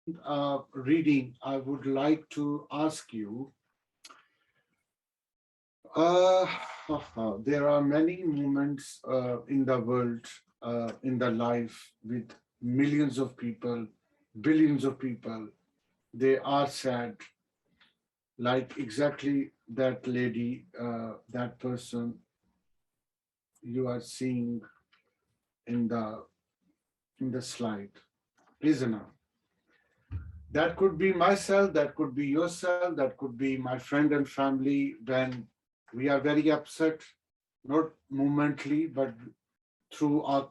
Reading, I would like to ask you, uh, there are many moments in the world, in the life with millions of people, billions of people. They are sad, like exactly that lady, that person you are seeing in the slide. Listener, that could be myself, that could be yourself, that could be my friend and family when we are very upset, not momently, but through our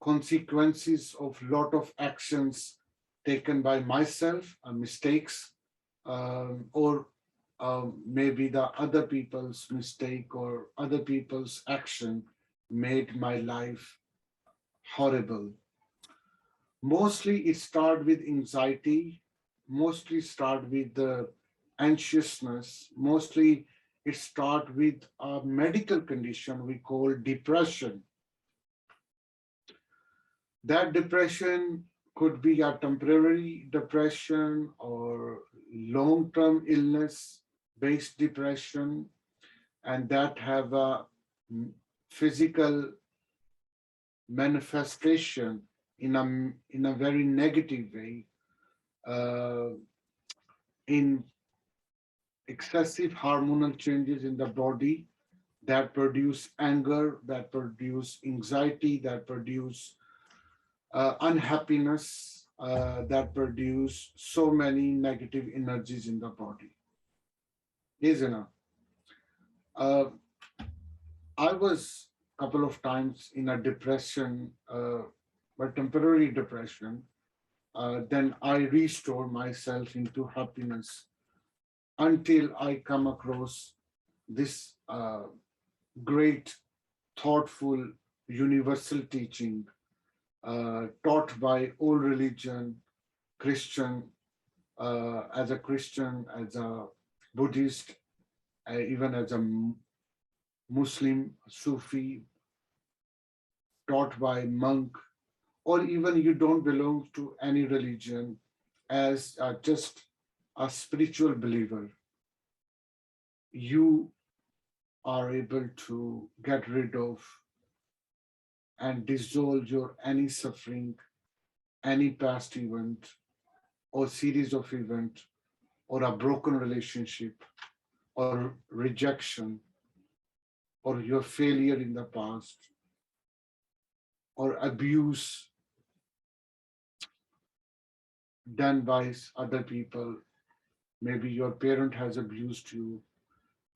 consequences of lot of actions taken by myself, mistakes, or maybe the other people's mistake or other people's action made my life horrible. Mostly it start with anxiety, mostly start with the anxiousness, mostly it start with a medical condition we call depression. That depression could be a temporary depression or long-term illness based depression, and that have a physical manifestation in a very negative way, uh, in excessive hormonal changes in the body that produce anger, that produce anxiety, that produce unhappiness, that produce so many negative energies in the body. Yes, enough. Uh, I was a couple of times in a depression, but temporary depression. Then I restore myself into happiness until I come across this great, thoughtful, universal teaching taught by all religion, Christian, as a Christian, as a Buddhist, even as a Muslim, Sufi, taught by monk, or even you don't belong to any religion, as just a spiritual believer, you are able to get rid of and dissolve your any suffering, any past event or series of event or a broken relationship or rejection or your failure in the past or abuse done by other people. Maybe your parent has abused you,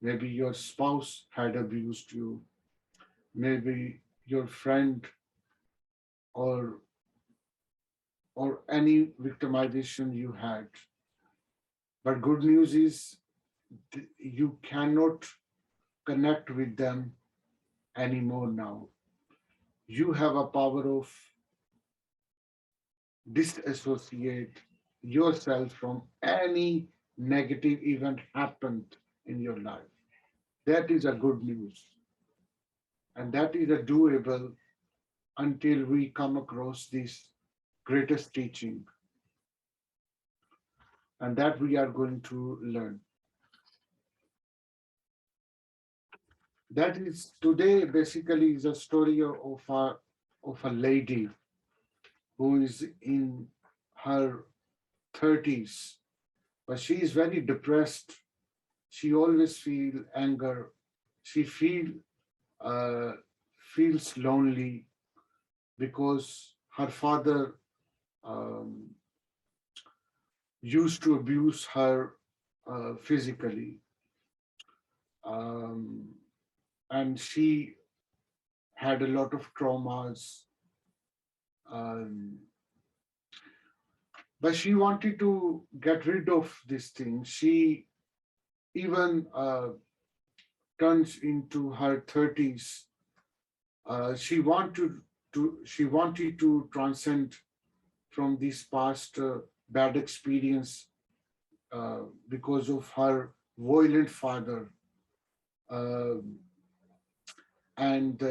maybe your spouse had abused you, maybe your friend or any victimization you had. But good news is you cannot connect with them anymore now. You have a power of disassociate yourself from any negative event happened in your life. That is a good news. And that is a doable until we come across this greatest teaching, and that we are going to learn. That is today basically is a story of a lady who is in her 30s, but she is very depressed. She always feel anger. She uh, feels lonely because her father um, used to abuse her physically, um, and she had a lot of traumas. Um, but she wanted to get rid of this thing. She even turns into her 30s. She wanted to transcend from this past bad experience because of her violent father. Um and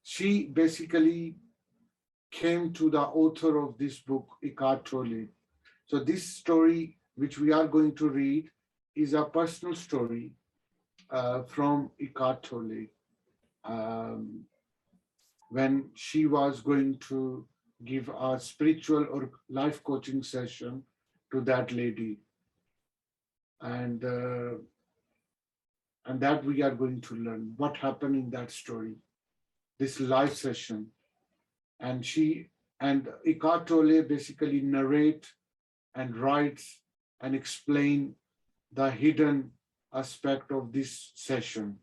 she basically came to the author of this book, Eckart Tolle. So this story, which we are going to read, is a personal story from Eckart Tolle. Um, when she was going to give a spiritual or life coaching session to that lady, and uh, and that we are going to learn what happened in that story, this live session. And she and Eckart Tolle basically narrate and writes and explain the hidden aspect of this session,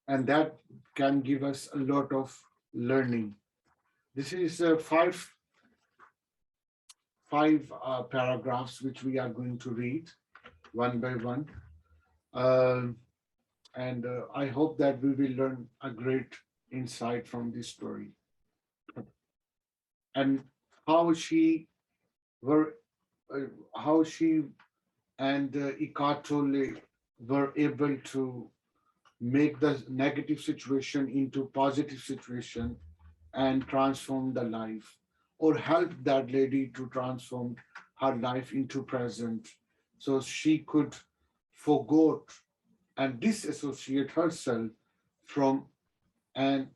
and that can give us a lot of learning. This is five paragraphs which we are going to read one by one. Um and I hope that we will learn a great insight from this story and how she were, uh, how she and Eckart Tolle were able to make the negative situation into positive situation and transform the life, or help that lady to transform her life into present, so she could forget and disassociate herself from and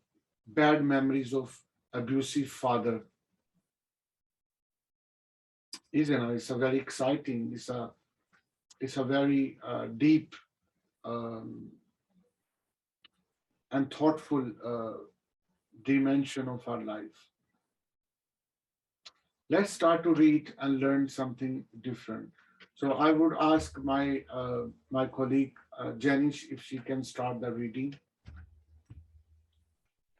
bad memories of abusive father. Isn't it? It's a very exciting, it's a very deep um, and thoughtful dimension of our life. Let's start to read and learn something different. So I would ask my colleague Janish if she can start the reading.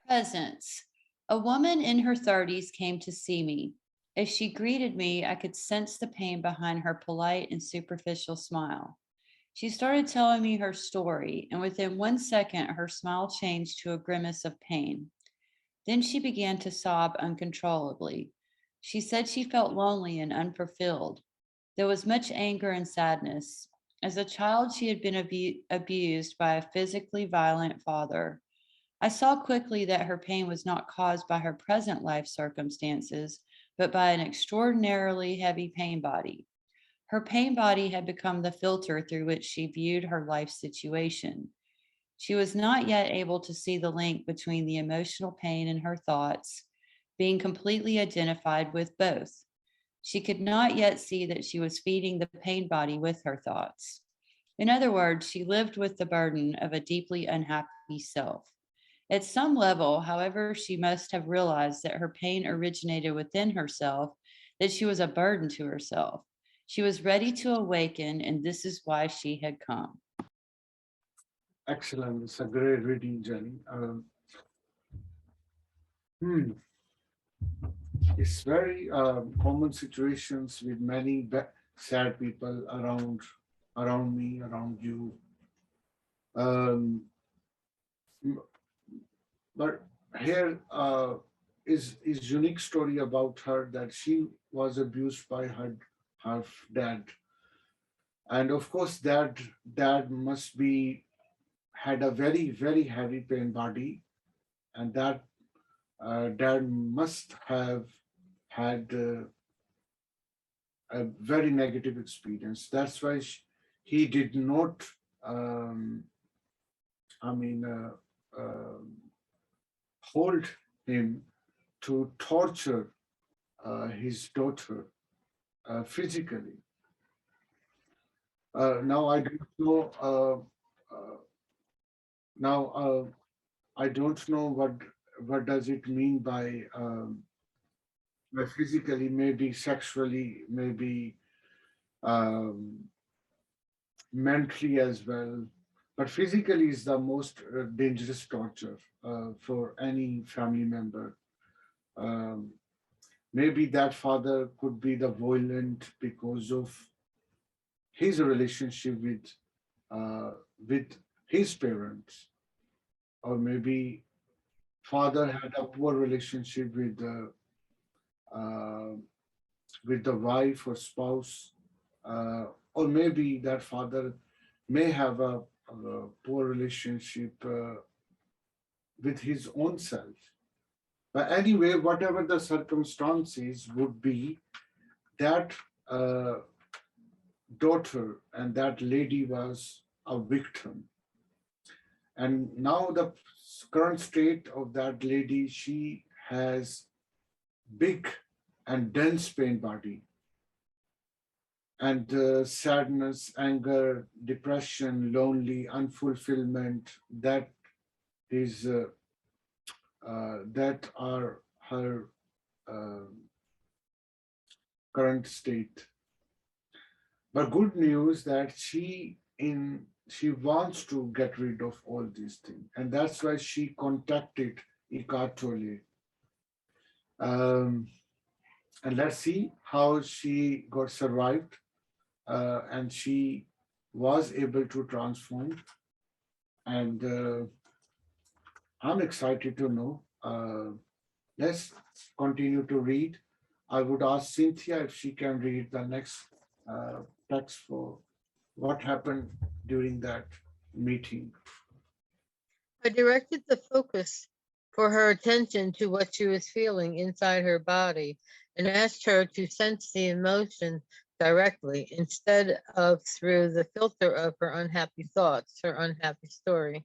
Presence. A woman in her 30s came to see me. As she greeted me, I could sense the pain behind her polite and superficial smile. She started telling me her story, and within 1 second, her smile changed to a grimace of pain. Then she began to sob uncontrollably. She said she felt lonely and unfulfilled. There was much anger and sadness. As a child, she had been abused by a physically violent father. I saw quickly that her pain was not caused by her present life circumstances, but by an extraordinarily heavy pain body. Her pain body had become the filter through which she viewed her life situation. She was not yet able to see the link between the emotional pain and her thoughts, being completely identified with both. She could not yet see that she was feeding the pain body with her thoughts. In other words, she lived with the burden of a deeply unhappy self. At some level, however, she must have realized that her pain originated within herself, that she was a burden to herself. She was ready to awaken, and this is why she had come. Excellent. It's a great reading, Jenny. Hmm. It's very common situations with many sad people around me, around you. Um, but here is unique story about her, that she was abused by her dad, and of course that dad must be had a very heavy pain body, and that dad must have had a very negative experience. That's why he did not, um, I mean, hold him to torture his daughter physically. Now I don't know. Now I don't know what does it mean by physically, maybe sexually, maybe um, mentally as well. But physically is the most dangerous torture for any family member. Um, Maybe that father could be the violent because of his relationship uh, with his parents, or maybe father had a poor relationship uh, with the wife or spouse, or maybe that father may have a poor relationship with his own self. But anyway, whatever the circumstances would be, that uh, daughter and that lady was a victim. And now the current state of that lady, she has big and dense pain body, and sadness, anger, depression, lonely, unfulfillment, is that are her uh, current state. But good news that she wants to get rid of all these things, and that's why she contacted Eckart Tolle. Um, and let's see how she got survived, and she was able to transform. And I'm excited to know. Let's continue to read. I would ask Cynthia if she can read the next uh, text for what happened during that meeting. I directed the focus for her attention to what she was feeling inside her body and asked her to sense the emotion directly instead of through the filter of her unhappy thoughts, her unhappy story.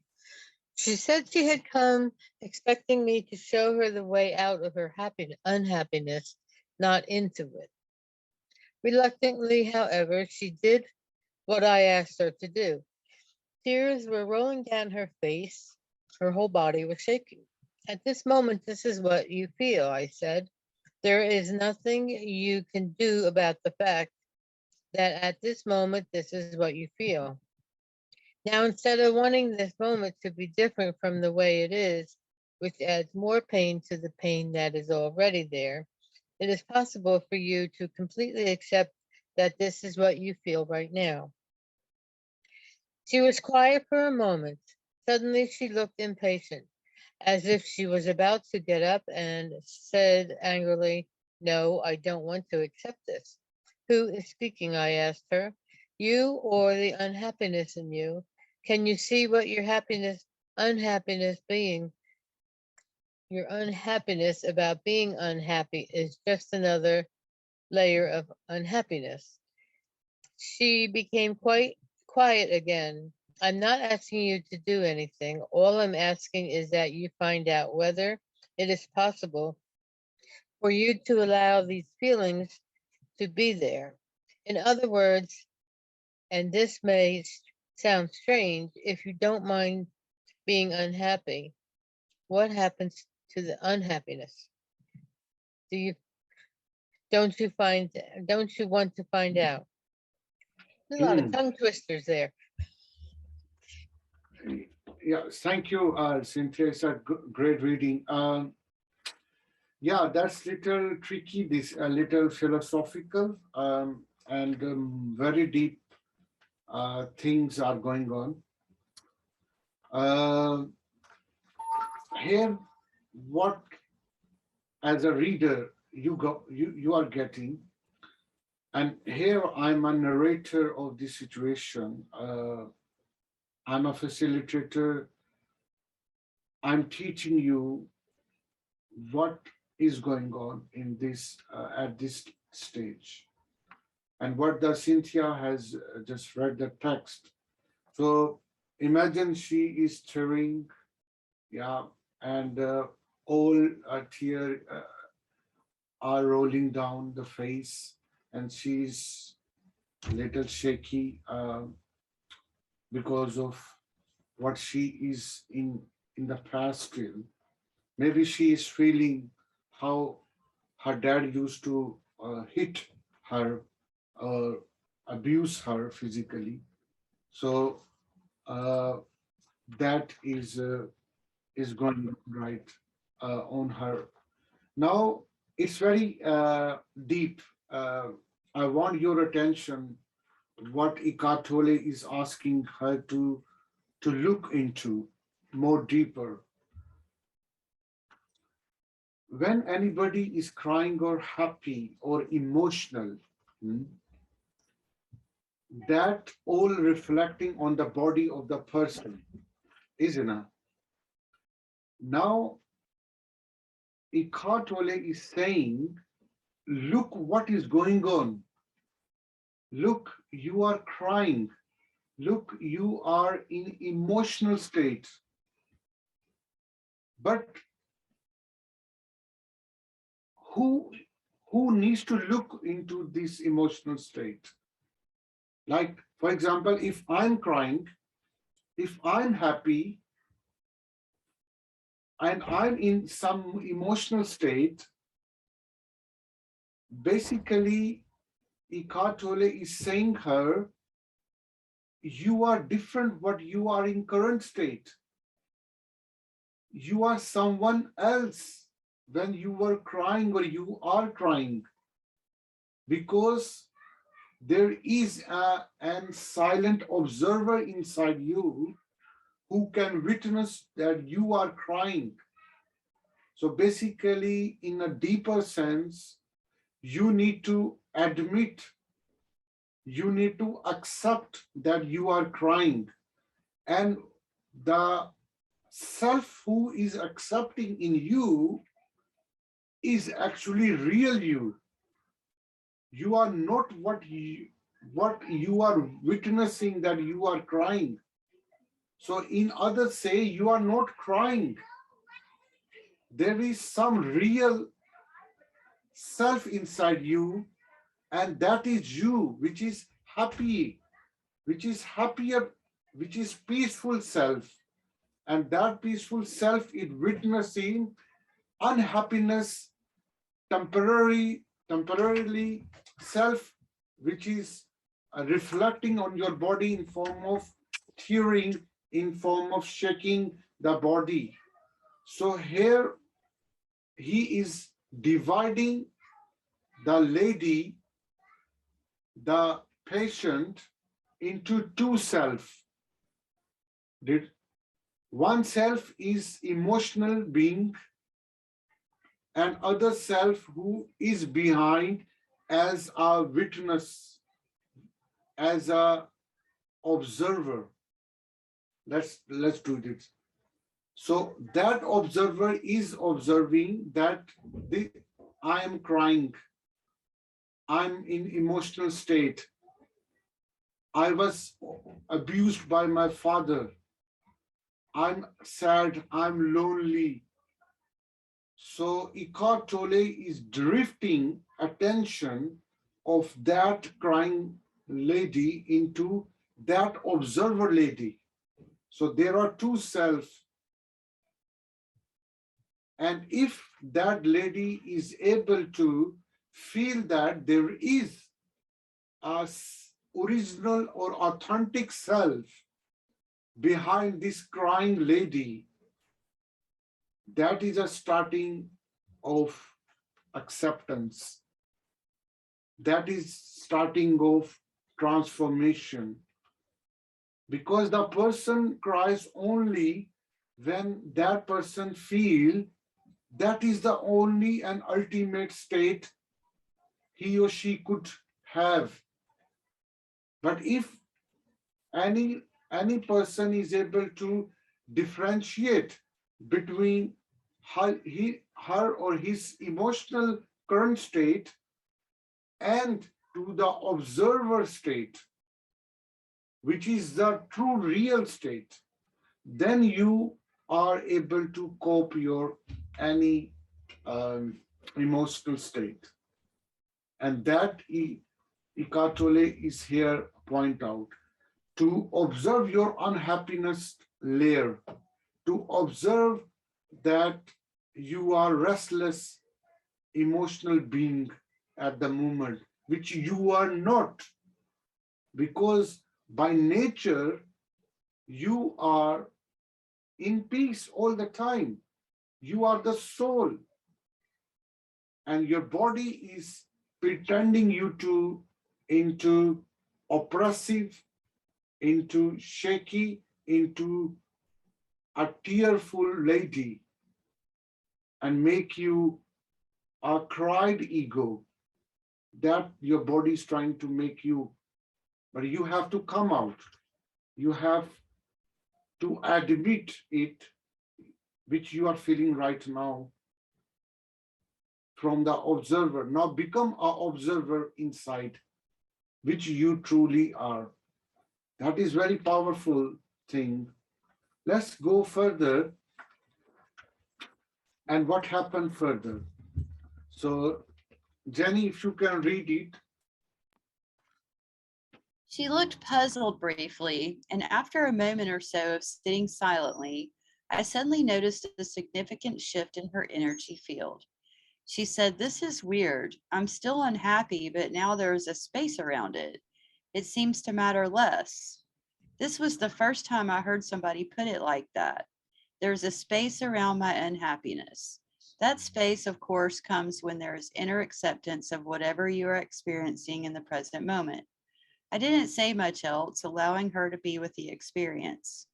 She said she had come expecting me to show her the way out of her unhappiness, not into it. Reluctantly, however, she did what I asked her to do. Tears were rolling down her face. Her whole body was shaking. At this moment, this is what you feel, I said. There is nothing you can do about the fact that at this moment, this is what you feel. Now, instead of wanting this moment to be different from the way it is, which adds more pain to the pain that is already there, it is possible for you to completely accept that this is what you feel right now. She was quiet for a moment. Suddenly, she looked impatient, as if she was about to get up, and said angrily, "No, I don't want to accept this." "Who is speaking?" I asked her. "You or the unhappiness in you? Can you see what unhappiness being, your unhappiness about being unhappy is just another layer of unhappiness?" She became quite quiet again. "I'm not asking you to do anything. All I'm asking is that you find out whether it is possible for you to allow these feelings to be there. In other words, and this may sound strange, if you don't mind being unhappy, what happens to the unhappiness? Do you don't you want to find out?" There's a lot of Mm. tongue twisters there. Yeah, thank you, Cynthia. It's a great reading. Yeah, that's little tricky. This a little philosophical, and very deep things are going on. Uh, Here, what as a reader you are getting, and here I'm a narrator of the situation. I'm a facilitator. I'm teaching you what is going on in this at this stage, and what the Cynthia has just read the text. So imagine she is tearing, yeah, and all tear are rolling down the face, and she's a little shaky because of what she is in the past still. Maybe she is feeling how her dad used to hit her or abuse her physically. So uh, that is going right on her. Now it's very deep. I want your attention. What Eckart Tolle is asking her to look into more deeper. When anybody is crying or happy or emotional, hmm, that all reflecting on the body of the person, isn't it? Now Eckart Tolle is saying, look what is going on. Look, you are crying. Look, you are in emotional state. But who needs to look into this emotional state? Like, for example, if I'm crying, if I'm happy, and I'm in some emotional state, basically, Eckart Tolle is saying her, you are different what you are in current state. You are someone else when you were crying or you are crying, because there is an silent observer inside you who can witness that you are crying. So basically, in a deeper sense, you need to admit, you need to accept that you are crying. And the self who is accepting in you is actually real you. You are not what you are witnessing that you are crying. So in others say you are not crying. There is some real self inside you, and that is you, which is happy, which is happier, which is peaceful self. And that peaceful self is witnessing unhappiness, temporarily self, which is reflecting on your body in form of tearing, in form of shaking the body. So here he is dividing the lady, the patient, into two self. One self is emotional being, and other self who is behind as a witness, as a observer. Let's do this. So that observer is observing that I am crying, I'm in emotional state, I was abused by my father, I'm sad, I'm lonely. So Eckart Tolle is drifting attention of that crying lady into that observer lady. So there are two selves. And if that lady is able to feel that there is a original or authentic self behind this crying lady, that is a starting of acceptance. That is starting of transformation. Because the person cries only when that person feels that is the only and ultimate state he or she could have. But if any person is able to differentiate between her or his emotional current state and to the observer state, which is the true real state, then you are able to cope your any emotional state. And that Eckart Tolle is here point out, to observe your unhappiness layer, to observe that you are restless emotional being at the moment, which you are not, because by nature you are in peace all the time. You are the soul, and your body is pretending you to into oppressive, into shaky, into a tearful lady, and make you a cried ego that your body is trying to make you. But you have to come out. You have to admit it, which you are feeling right now. from the observer. Now become an observer inside, which you truly are. That is very powerful thing. Let's go further. And what happened further? So, Jenny, if you can read it. She looked puzzled briefly, and after a moment or so of sitting silently, I suddenly noticed a significant shift in her energy field. She said, "This is weird. I'm still unhappy, but now there's a space around it. It seems to matter less." This was the first time I heard somebody put it like that. There's a space around my unhappiness. That space, of course, comes when there is inner acceptance of whatever you are experiencing in the present moment. I didn't say much else, allowing her to be with the experience.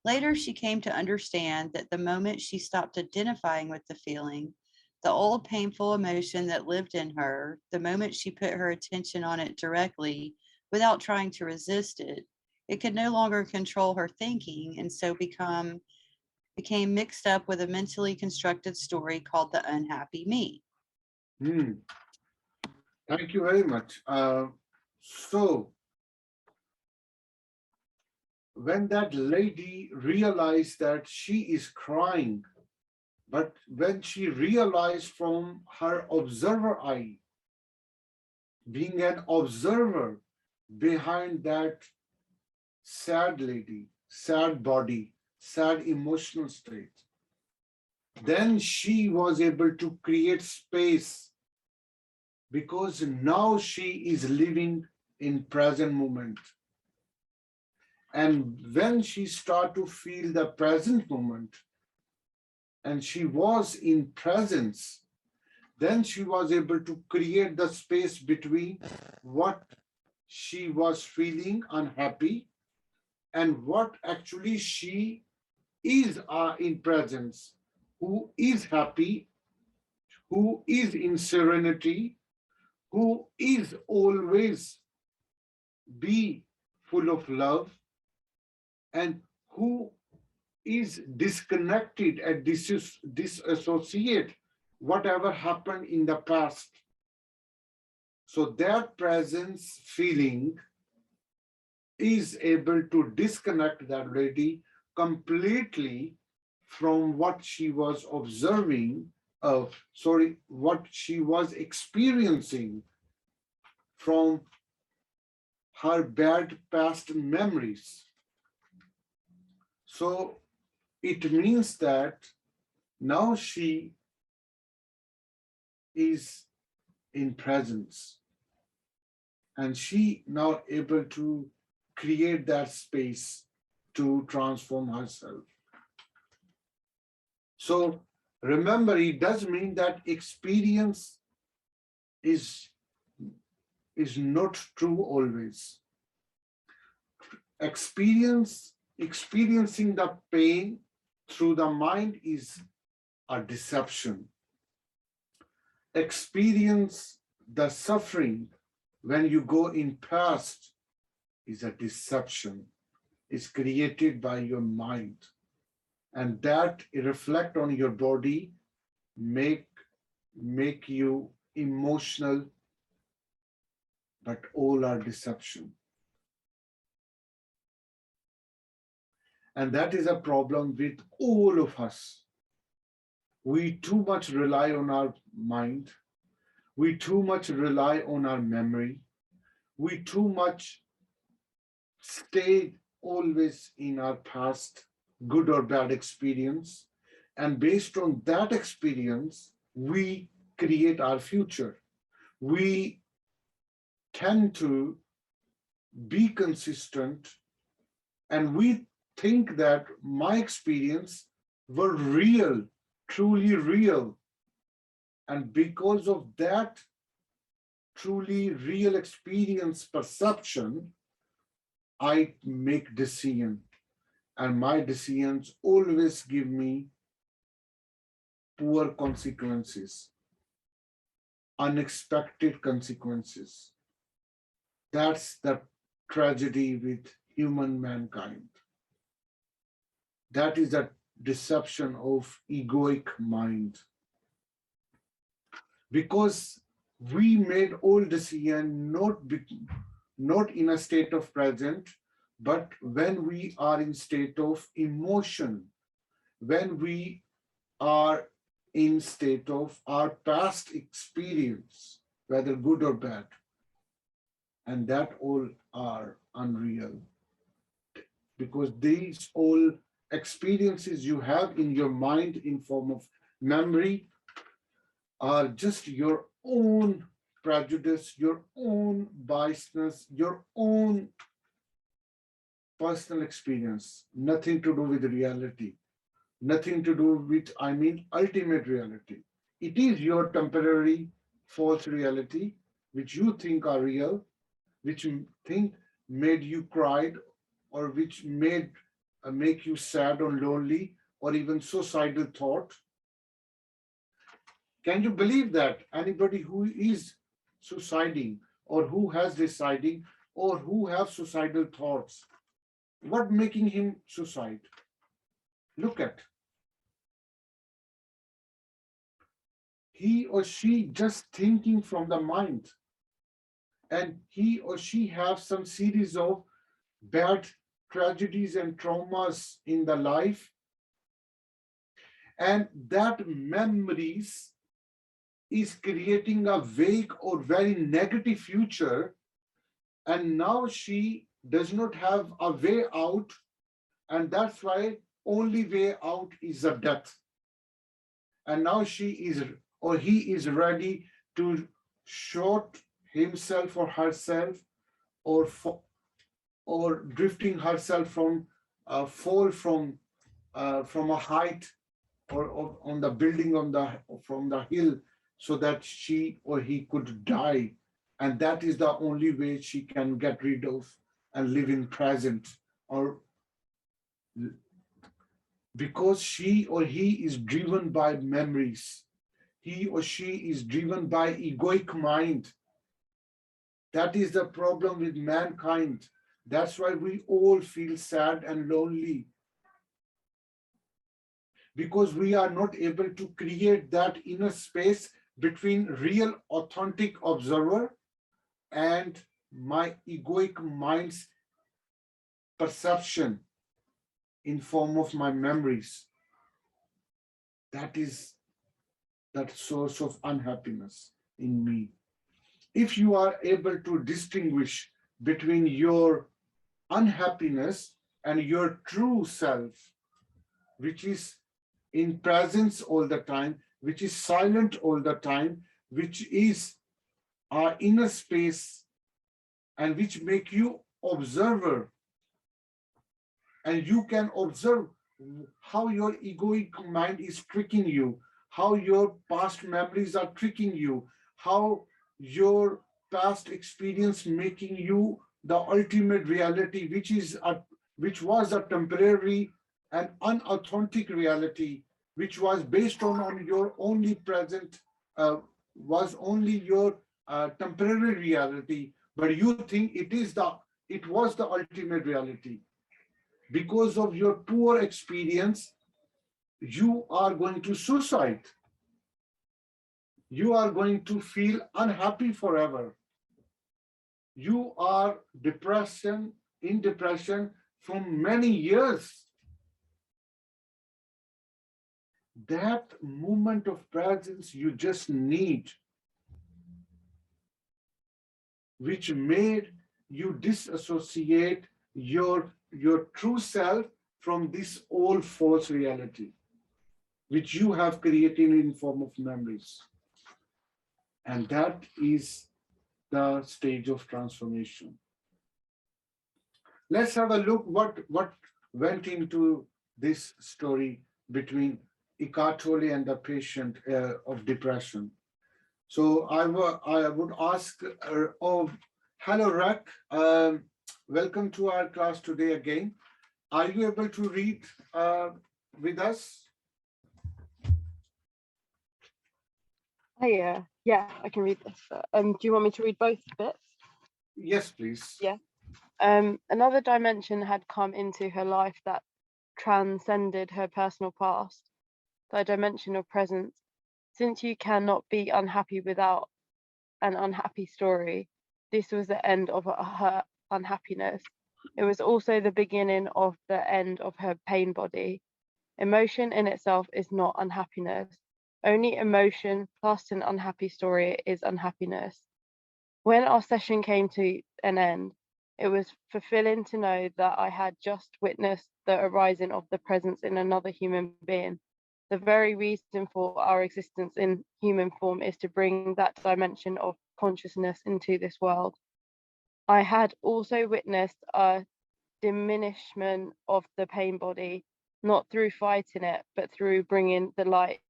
Later, she came to understand that the moment she stopped identifying with the feeling, the old painful emotion that lived in her, the moment she put her attention on it directly without trying to resist it, it could no longer control her thinking and so became mixed up with a mentally constructed story called the unhappy me. Thank you very much. So, when that lady realized that she is crying, but when she realized from her observer eye, being an observer behind that sad lady, sad body, sad emotional state, then she was able to create space because now she is living in present moment. And when she started to feel the present moment and she was in presence, then she was able to create the space between what she was feeling unhappy and what actually she is in presence, who is happy, who is in serenity, who is always be full of love, and who is disconnected and disassociate whatever happened in the past. So that presence feeling is able to disconnect that lady completely from what she was observing what she was experiencing from her bad past memories. So it means that now she is in presence and she now able to create that space to transform herself. So remember, it does mean that experience is not true always. Experiencing the pain through the mind is a deception. Experience the suffering when you go in past is a deception. It's created by your mind. And that reflect on your body, make you emotional, but all are deception. And that is a problem with all of us. We too much rely on our mind. We too much rely on our memory. We too much stay always in our past, good or bad experience. And based on that experience, we create our future. We tend to be consistent and we think that my experience were real, truly real. And because of that truly real experience perception, I make decision. And my decisions always give me poor consequences, unexpected consequences. That's the tragedy with human mankind. That is a deception of egoic mind. because we made all decision not in a state of present, but when we are in state of emotion, when we are in state of our past experience, whether good or bad, and that all are unreal, because these all experiences you have in your mind in form of memory are just your own prejudice, your own biasness, your own personal experience, nothing to do with reality, nothing to do with, I mean, ultimate reality. It is your temporary false reality, which you think are real, which you think made you cried, or which made make you sad or lonely, or even suicidal thought. Can you believe that anybody who is suiciding, or who has deciding, or who have suicidal thoughts, what making him suicide? Look at, he or she just thinking from the mind, and he or she have some series of bad tragedies and traumas in the life, and that memories is creating a vague or very negative future, and now she does not have a way out, and that's why only way out is a death. And now she is, or he is ready to shoot himself or herself, or or drifting herself from fall from a height, or on the building on the from the hill, so that she or he could die, and that is the only way she can get rid of and live in present, or because she or he is driven by memories, he or she is driven by egoic mind. That is the problem with mankind. That's why we all feel sad and lonely, because we are not able to create that inner space between real, authentic observer and my egoic mind's perception in form of my memories. That is that source of unhappiness in me. If you are able to distinguish between your unhappiness and your true self, which is in presence all the time, which is silent all the time, which is our inner space, and which make you observer, and you can observe how your egoic mind is tricking you, how your past memories are tricking you, how your past experience making you the ultimate reality, which was a temporary and unauthentic reality, which was based on your only present, was only your temporary reality, but you think it was the ultimate reality. Because of your poor experience, you are going to suicide. You are going to feel unhappy forever. You are in depression for many years. That moment of presence you just need, which made you disassociate your true self from this old false reality, which you have created in form of memories. And that is the stage of transformation. Let's have a look what went into this story between Eckart Tolle and the patient of depression. So I would ask, hello Rack, welcome to our class today again. Are you able to read with us? Hey, yeah, I can read this. Do you want me to read both bits? Yes, please. Yeah. Another dimension had come into her life that transcended her personal past, the dimension of presence, Since you cannot be unhappy without an unhappy story, this was the end of her unhappiness. It was also the beginning of the end of her pain body. Emotion in itself is not unhappiness. Only emotion plus an unhappy story is unhappiness. When our session came to an end, it was fulfilling to know that I had just witnessed the arising of the presence in another human being. The very reason for our existence in human form is to bring that dimension of consciousness into this world. I had also witnessed a diminishment of the pain body, not through fighting it, but through bringing the light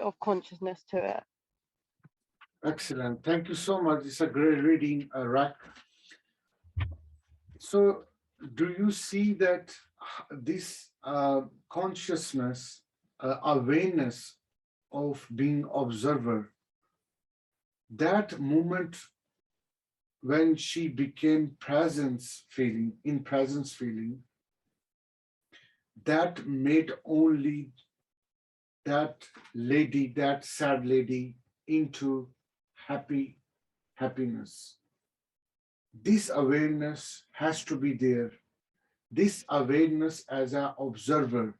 of consciousness to it. Excellent. Thank you so much. It's a great reading, Rack. So, do you see that this consciousness, awareness of being observer, that moment when she became presence feeling, in presence feeling, that made only that lady, that sad lady, into happiness. This awareness has to be there. This awareness as an observer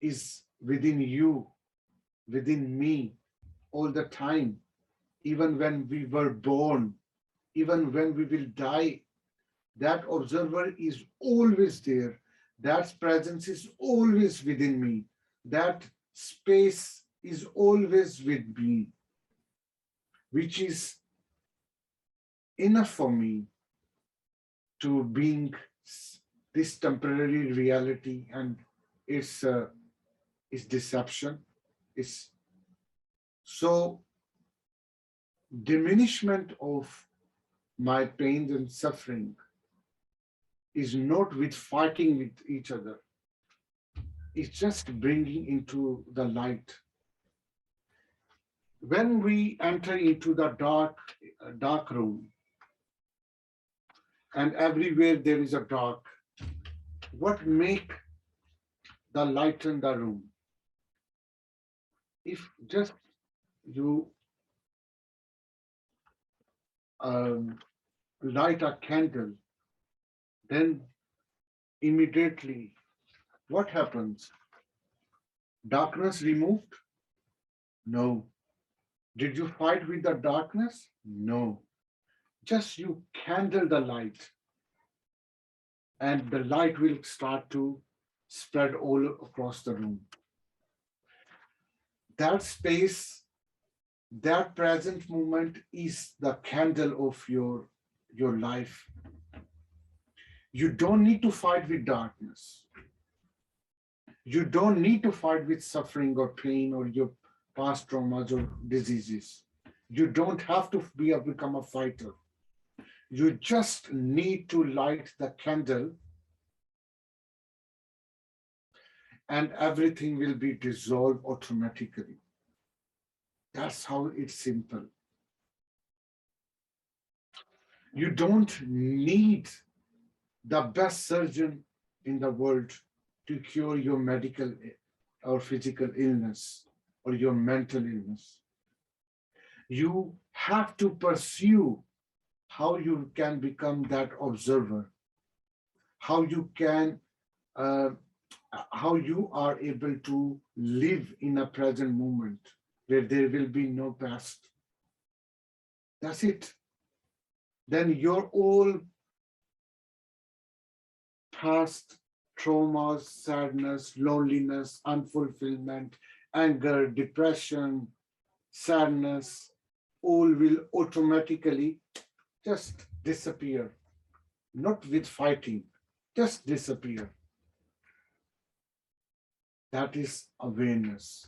is within you, within me, all the time. Even when we were born, even when we will die, that observer is always there. That presence is always within me. That space is always with me, which is enough for me to being this temporary reality and its deception. Is so diminishment of my pain and suffering is not with fighting with each other. It's just bringing into the light. When we enter into the dark room, and everywhere there is a dark, what make the light in the room? If just you light a candle, then immediately what happens? Darkness removed? No. Did you fight with the darkness? No. Just you candle the light, and the light will start to spread all across the room. That space, that present moment is the candle of your life. You don't need to fight with darkness. You don't need to fight with suffering or pain or your past traumas or diseases. You don't have to become a fighter. You just need to light the candle and everything will be dissolved automatically. That's how it's simple. You don't need the best surgeon in the world to cure your medical or physical illness or your mental illness. You have to pursue how you can become that observer, how you can, how you are able to live in a present moment where there will be no past. That's it. Then your all past traumas, sadness, loneliness, unfulfillment, anger, depression, sadness, all will automatically just disappear. Not with fighting, just disappear. That is awareness.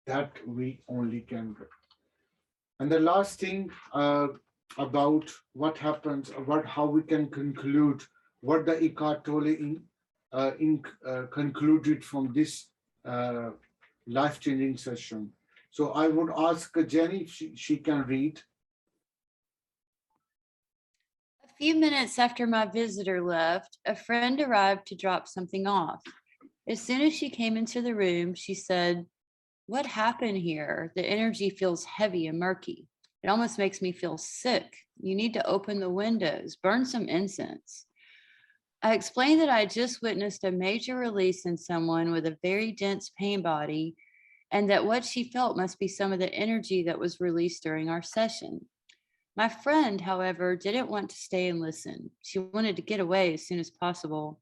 That we only can get. And the last thing about what happens, about how we can conclude what the Eckart Tolle concluded from this life-changing session. So I would ask Jenny if she can read. A few minutes after my visitor left, a friend arrived to drop something off. As soon as she came into the room, she said, "What happened here? The energy feels heavy and murky. It almost makes me feel sick. You need to open the windows, burn some incense." I explained that I had just witnessed a major release in someone with a very dense pain body, and that what she felt must be some of the energy that was released during our session. My friend, however, didn't want to stay and listen. She wanted to get away as soon as possible.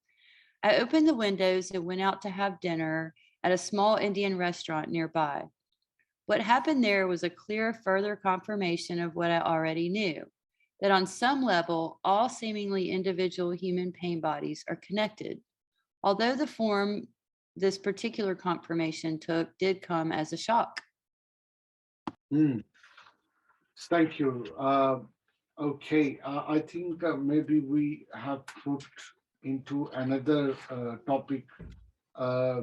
I opened the windows and went out to have dinner at a small Indian restaurant nearby. What happened there was a clear further confirmation of what I already knew, that on some level, all seemingly individual human pain bodies are connected. Although the form this particular confirmation took did come as a shock. Hmm. Thank you. Okay, I think maybe we have put into another topic, uh,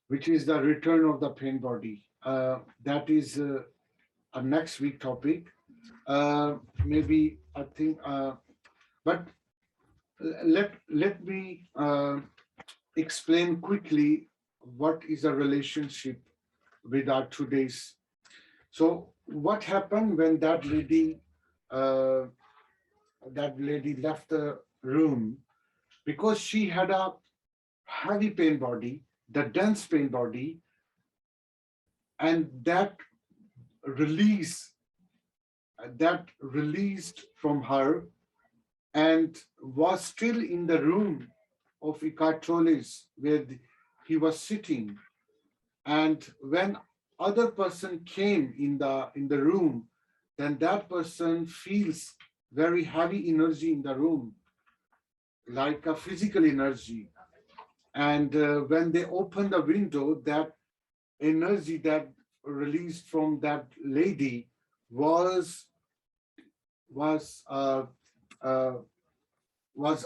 which is the return of the pain body. That is a next week topic. Maybe I think, but let me explain quickly what is the relationship with our today's. So what happened when uh, that lady left the room, because she had a heavy pain body, the dense pain body, and release that released from her and was still in the room of Eckart Tolle's where he was sitting. And when other person came in the room, then that person feels very heavy energy in the room, like a physical energy. And when they open the window, that energy that released from that lady was was uh, uh, was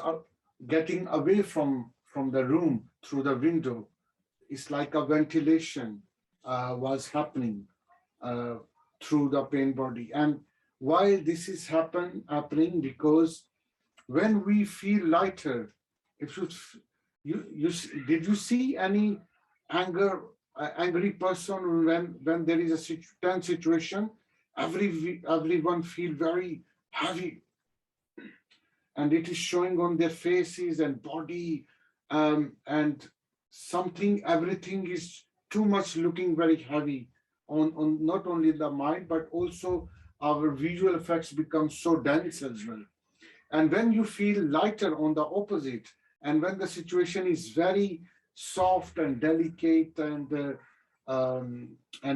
getting away from the room through the window. It's like a ventilation was happening uh, through the pain body. And why this is happening? Because when we feel lighter, if did you see any angry person when there is a tense situation? Everyone feel very heavy, and it is showing on their faces and body, and everything is too much looking very heavy on not only the mind, but also our visual effects become so dense as well. And when you feel lighter on the opposite, and when the situation is very soft and delicate and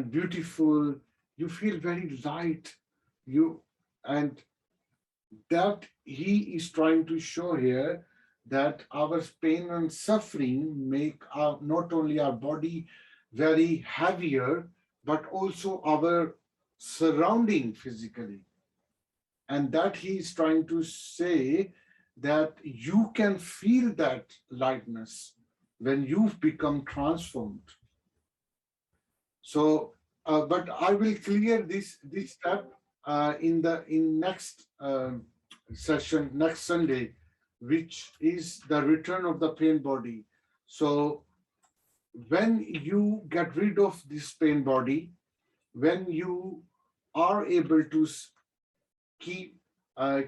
beautiful, you feel very light. You and that he is trying to show here, that our pain and suffering make not only our body very heavier, but also our surrounding physically. And that he is trying to say that you can feel that lightness when you've become transformed. So, but I will clear this step in next session next Sunday, which is the return of the pain body. So, when you get rid of this pain body, when you are able to keep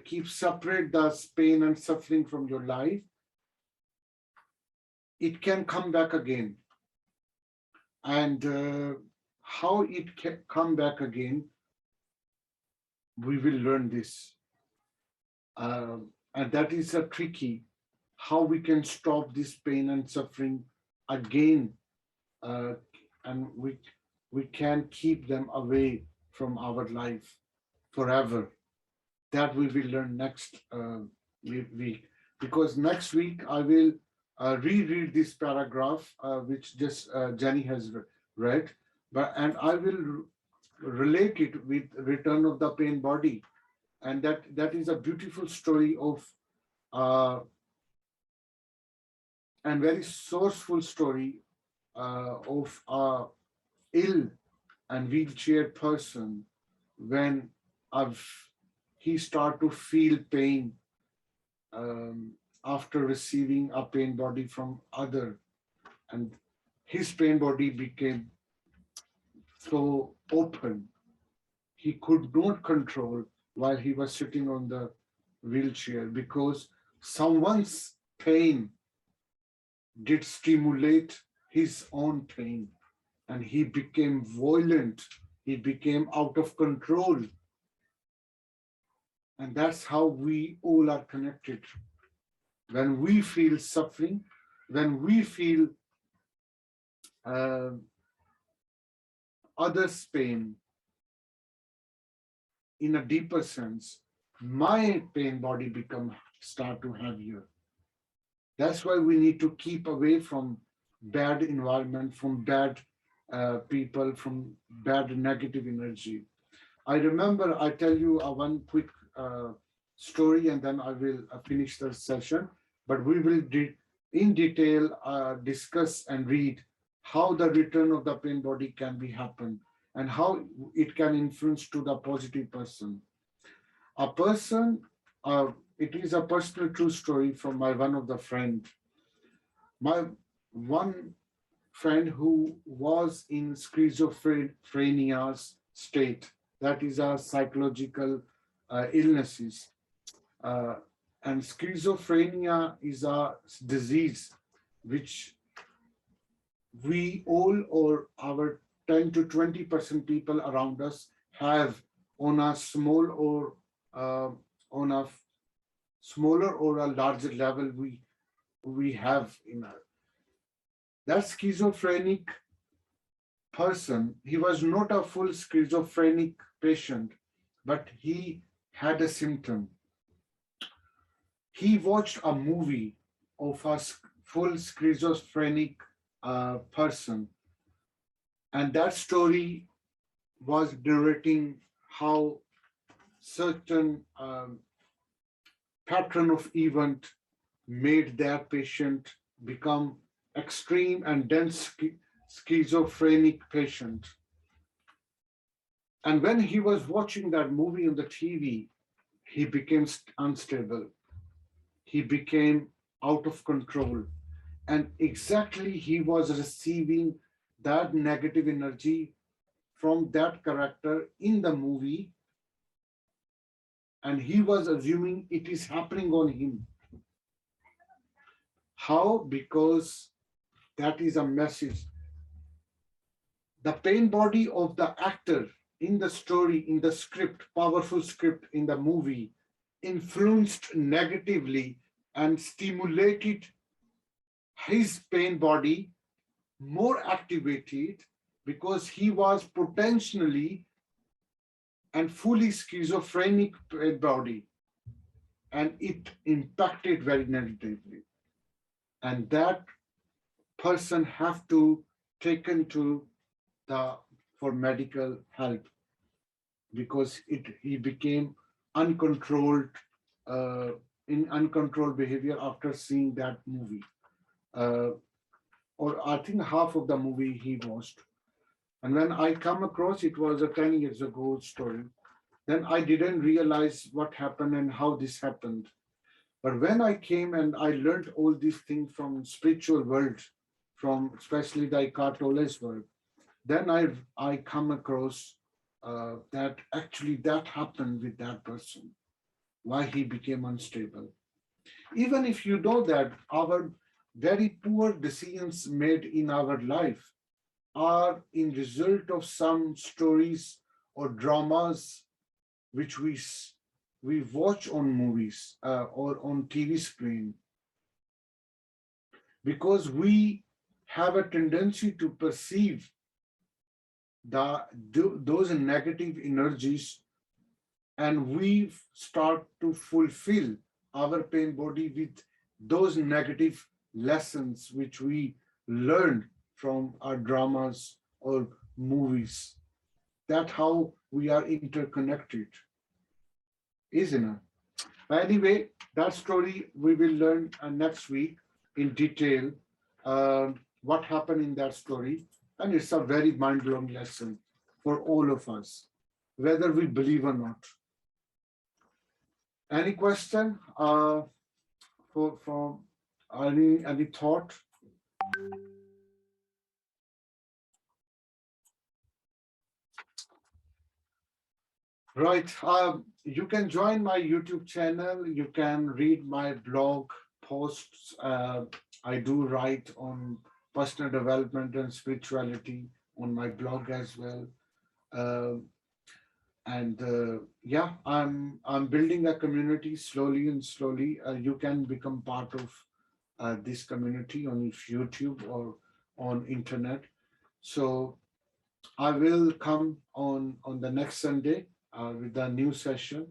keep separate the pain and suffering from your life, it can come back again. And how it can come back again, we will learn this. And that is a tricky, how we can stop this pain and suffering again, uh, and we can keep them away from our life forever. That we will learn next week, because next week I will reread this paragraph which just Jenny has read, and I will relate it with return of the pain body, and that is a beautiful story of and very sourceful story of a ill and wheelchair person, when I've, he start to feel pain after receiving a pain body from other, and his pain body became so open. He could not control while he was sitting on the wheelchair because someone's pain did stimulate his own pain, and he became violent. He became out of control. And that's how we all are connected. When we feel suffering, when we feel others' pain in a deeper sense, my pain body start to heavier. That's why we need to keep away from bad environment, from bad people, from bad negative energy. I remember, I tell you one quick story, and then I will finish the session. But we will in detail discuss and read how the return of the pain body can be happen and how it can influence to the positive person. A person, it is a personal true story from my one of the friend. My one friend who was in schizophrenia state, that is a psychological illnesses. Uh, and schizophrenia is a disease which we all or our 10 to 20% people around us have on a small or on a smaller or a larger level we have in our. That schizophrenic person, he was not a full schizophrenic patient, but he had a symptom. He watched a movie of a full schizophrenic person, and that story was narrating how certain pattern of event made that patient become extreme and dense schizophrenic patient. And when he was watching that movie on the TV, he became unstable. He became out of control. And exactly he was receiving that negative energy from that character in the movie. And he was assuming it is happening on him. How? Because that is a message. The pain body of the actor in the story, in the script, powerful script in the movie, influenced negatively and stimulated his pain body more activated because he was potentially and fully schizophrenic body, and it impacted very negatively. And that person have to taken to the for medical help because he became uncontrolled in uncontrolled behavior after seeing that movie. Or I think half of the movie he watched. And when I come across, it was a 10 years ago story, then I didn't realize what happened and how this happened. But when I came and I learned all these things from spiritual world, from especially the Eckart Tolle's work, then I come across that actually that happened with that person, why he became unstable. Even if you know that our very poor decisions made in our life are in result of some stories or dramas which we watch on movies or on TV screen, because we have a tendency to perceive those negative energies, and we start to fulfill our pain body with those negative lessons which we learned from our dramas or movies. That's how we are interconnected, isn't it? But anyway, that story we will learn next week in detail what happened in that story. And it's a very mind-blowing lesson for all of us, whether we believe or not. Any question from any thought? Right. You can join my YouTube channel. You can read my blog posts. I do write on personal development and spirituality on my blog as well. Um and yeah, I'm building a community slowly and slowly. You can become part of this community on YouTube or on internet. So I will come on the next Sunday with a new session.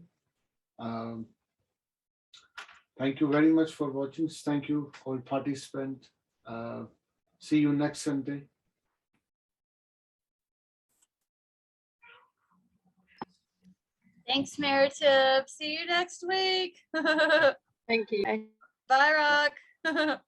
Um, Thank you very much for watching. Thank you all participants. Uh, See you next Sunday. Thanks, Maratib. See you next week. Bye, Thank you. Rock.